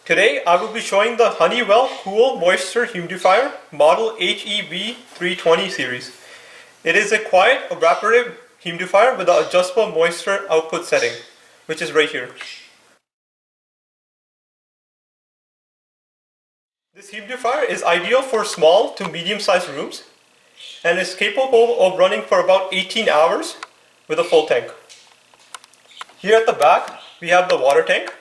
Today I will be showing the Honeywell Cool Moisture Humidifier model HEV320 series. It is a quiet evaporative humidifier with an adjustable moisture output setting, which is right here. This humidifier is ideal for small to medium-sized rooms and is capable of running for about 18 hours with a full tank. Here at the back we have the water tank.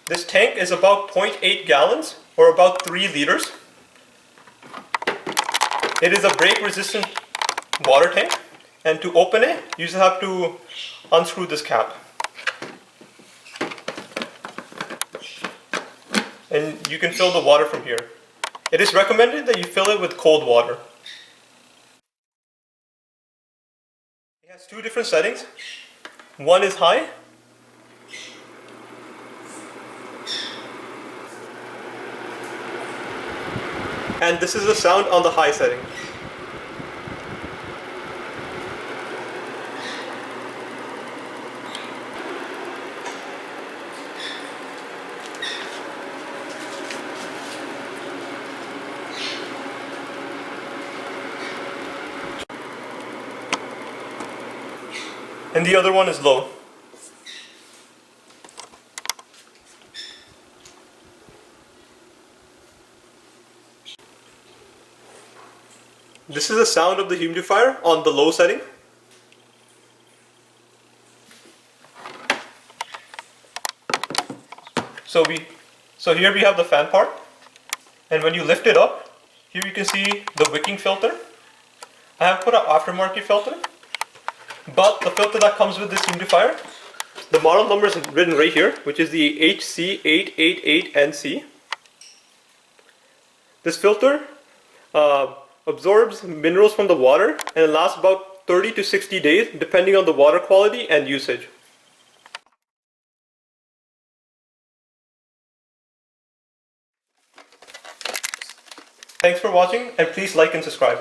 This tank is about 0.8 gallons or about 3 liters. It is a break-resistant water tank, and to open it you just have to unscrew this cap. And you can fill the water from here. It is recommended that you fill it with cold water. It has two different settings. One is high, and this is the sound on the high setting. And the other one is low. This is the sound of the humidifier on the low setting. So here we have the fan part, and when you lift it up, here you can see the wicking filter. I have put an aftermarket filter, but the filter that comes with this humidifier, the model number is written right here, which is the HC888NC. This filter absorbs minerals from the water and it lasts about 30 to 60 days depending on the water quality and usage. Thanks for watching, and please like and subscribe.